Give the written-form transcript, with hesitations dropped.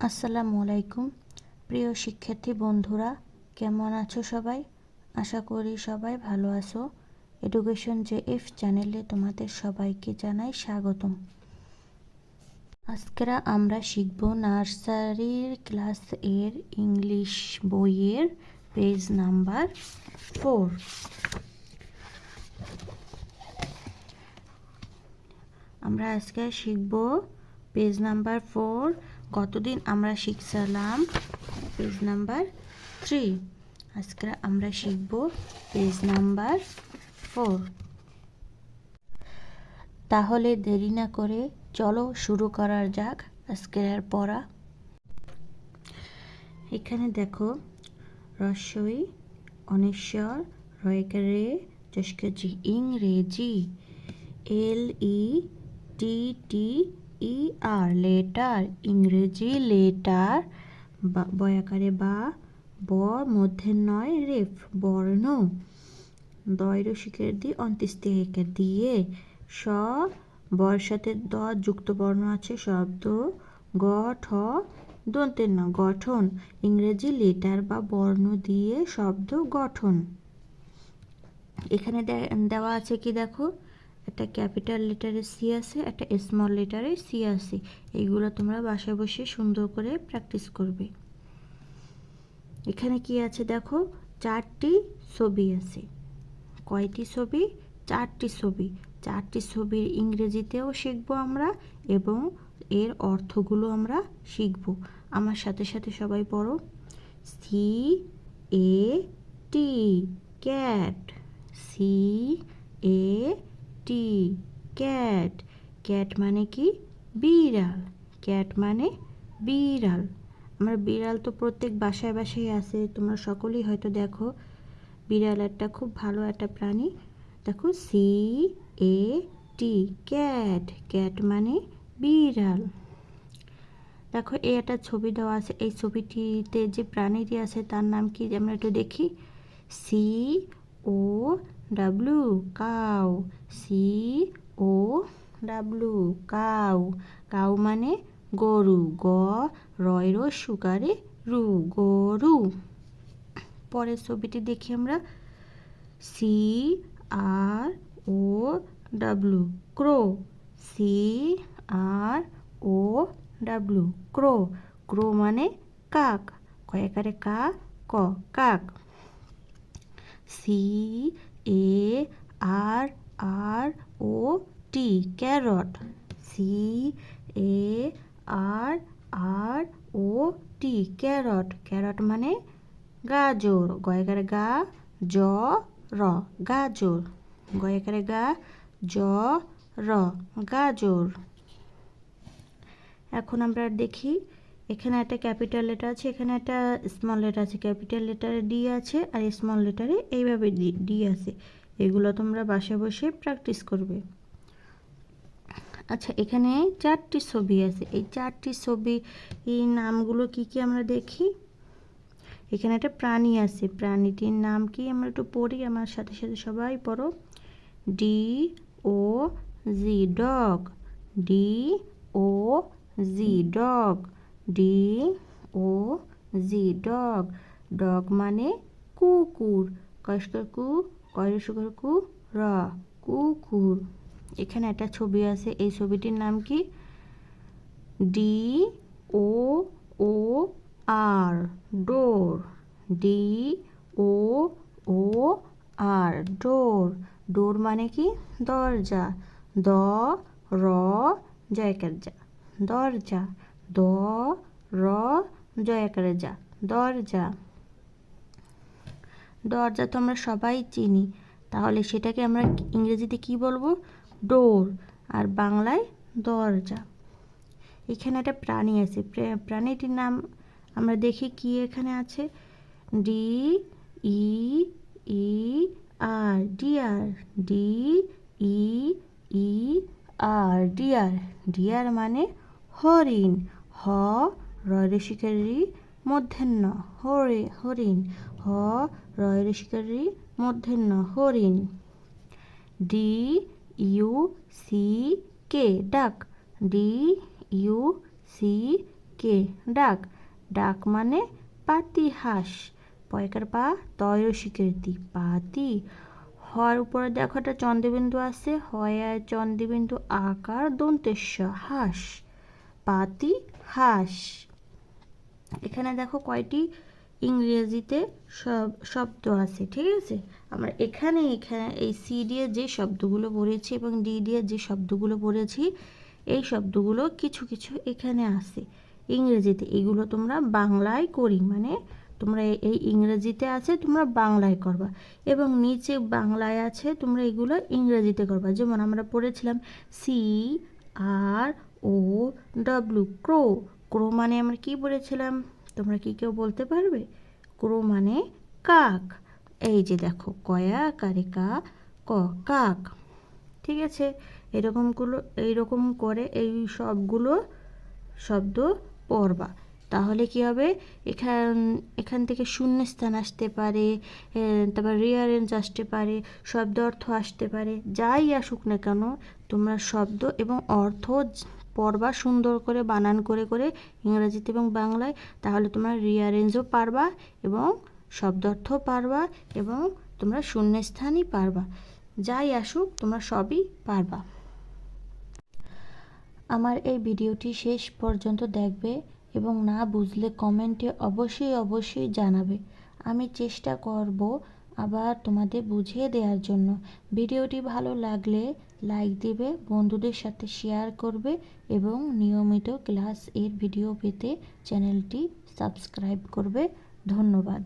আসসালামু আলাইকুম প্রিয় শিক্ষার্থী বন্ধুরা, কেমন আছো সবাই? আশা করি সবাই ভালো আছো। এডুকেশন জেএফ চ্যানেলে তোমাদের সবাইকে জানাই স্বাগতম। আজকে আমরা শিখব নার্সারির ক্লাস এর ইংলিশ বইয়ের পেজ নাম্বার 4। আমরা আজকে শিখব পেজ নাম্বার 4। গতদিন আমরা শিখছিলাম পেজ নাম্বার 3। আজকে আমরা শিখব পেজ নাম্বার 4। তাহলে দেরি না করে চলো শুরু করা যাক আজকের পড়া। এখানে দেখো, রস্বই অনিশ্বর রয়কারে যশকজি ইংরেজি LETTER লেটার, ইংরেজি লেটার। বয়াকারে বা, ব মধ্যে নয় রেফ বর্ণ, দয়রসিকের দি অন্ত্যেষ্টিকার দিয়ে, স বর সাথে দ যুক্ত বর্ণ আছে শব্দ, গ ঠ দন্তের ন গঠন, ইংরেজি লেটার বা বর্ণ দিয়ে শব্দ গঠন। এখানে দেওয়া আছে কি দেখো, একটা ক্যাপিটাল লেটারে সি আছে, একটা স্মল লেটারে সি আছে। এইগুলো তোমরা বাসায় বসে সুন্দর করে প্র্যাকটিস করবে। এখানে কি আছে দেখো, 4টি ছবি আছে। কয়টি ছবি? 4টি ছবি। 4টি ছবির ইংরেজিতেও শিখব আমরা এবং এর অর্থগুলো আমরা শিখব। আমার সাথে সাথে সবাই পড়ো। CAT cat, CAT cat. Cat মানে কি? বিড়াল। ক্যাট মানে বিড়াল। আমার বিড়াল তো প্রত্যেক বাসায় বাসায় আছে, তোমরা সকলেই হয়তো দেখো। বিড়াল একটা খুব ভালো একটা প্রাণী। দেখো, CAT ক্যাট, ক্যাট মানে বিড়াল। দেখো, এই একটা ছবি দেওয়া আছে। এই ছবিটিতে যে প্রাণীটি আছে তার নাম কি আমরা একটু দেখি। COW cow, COW cow. Cow মানে গরু, গ রয় সুকারে রু, গরু। পরের ছবিটি দেখি আমরা। CROW ক্রো, CROW ক্রো। ক্রো মানে কাক, কয়াকারে কা ক কাক। CARROT carrot, CARROT carrot. Carrot মানে গাজর, গয়াকারে গা জ র গাজর, গয়াকারে গা জ র গাজর। এখন আমরা দেখি, এখানে একটা ক্যাপিটাল লেটার আছে, এখানে একটা স্মল লেটার আছে। ক্যাপিটাল লেটারে ডি আছে আর স্মল লেটারে এইভাবে ডি আছে। এগুলো তোমরা বাসায় বসে প্র্যাকটিস করবে। আচ্ছা, এখানে 4টি ছবি আছে। এই 4টি ছবি এই নামগুলো কি কি আমরা দেখি। এখানে একটা প্রাণী আছে, প্রাণীটির নাম কি আমরা একটু পড়ি, আমার সাথে সাথে সবাই পড়ো। DOG dog, DOG dog, DOG dog. Dog মানে কুকুর, কয়স্কর কু কয়রসুকর কু র, কুকুর। এখানে একটা ছবি আছে, এই ছবিটির নাম কি? DOOR ডোর, DOOR ডোর। ডোর মানে কি? দরজা, দ র জয়কার যা, দরজা, দ র জয়কার যা, দরজা। দরজা তো আমরা সবাই চিনি, তাহলে সেটাকে আমরা ইংরেজিতে কি বলবো? ডোর, আর বাংলায় দরজা। এখানে একটা প্রাণী আছে, প্রাণীটির নাম আমরা দেখি কি এখানে আছে। DEER dear, DEER dear. Dear মানে হরিণ, হ রয়রসিকারি মধ্যাহ্ন হরিণ, হ রয়রসিকারি মধ্যাহ্ন হরিণ। DUCK ডাক, DUCK কে ডাক, ডাক মানে পাতিহাঁস, পয়কার পা তয় স্বীকৃতি পাতি, হর উপরে দেখো একটা চন্দ্রবিন্দু আছে, হয় চন্দ্রবিন্দু আকার দন্তেশ্ব হাঁস, পাতি হাঁস। এখানে দেখো কয়টি ইংরেজিতে শব্দ আছে, ঠিক আছে। আমরা এখানে এই সি দিয়ে যে শব্দগুলো পড়েছি এবং ডি দিয়ে যে শব্দগুলো পড়েছি, এই শব্দগুলো কিছু কিছু এখানে আছে ইংরেজিতে, এগুলো তোমরা বাংলায় করি, মানে তোমরা এই ইংরেজিতে আছে তোমরা বাংলায় করবা, এবং নিচে বাংলায় আছে তোমরা এগুলো ইংরেজিতে করবা। যেমন আমরা পড়েছিলাম CROW, ক্রো, ক্রো মানে আমরা কি পড়েছিলাম, তোমরা কি কেউ বলতে পারবে? ক্রো মানে কাক। এই যে দেখো কয়া কারে কা ক, কাক, ঠিক আছে। এইরকম করে এই সবগুলো শব্দ পড়বা, তাহলে কি হবে, এখান থেকে শূন্যস্থান আসতে পারে, তারপর রিয়ারেঞ্জ আসতে পারে, শব্দ অর্থ আসতে পারে, যাই আসুক না কেন তোমরা শব্দ এবং অর্থ পড়বা সুন্দর করে বানান করে করে ইংরেজিতে এবং বাংলায়, তাহলে তোমরা রিয়ারেঞ্জও পারবা এবং শব্দ অর্থও পারবা এবং তোমরা শূন্যস্থানই পারবা, যাই আসুক তোমরা সবই পারবা। আমার এই ভিডিওটি শেষ পর্যন্ত দেখবে এবং না বুঝলে কমেন্টে অবশ্যই জানাবে। আমি চেষ্টা করব আবার তোমাদের বুঝিয়ে দেওয়ার জন্য। ভিডিওটি ভালো লাগলে লাইক দেবে, বন্ধুদের সাথে শেয়ার করবে এবং নিয়মিত ক্লাস এর ভিডিও পেতে চ্যানেলটি সাবস্ক্রাইব করবে। ধন্যবাদ।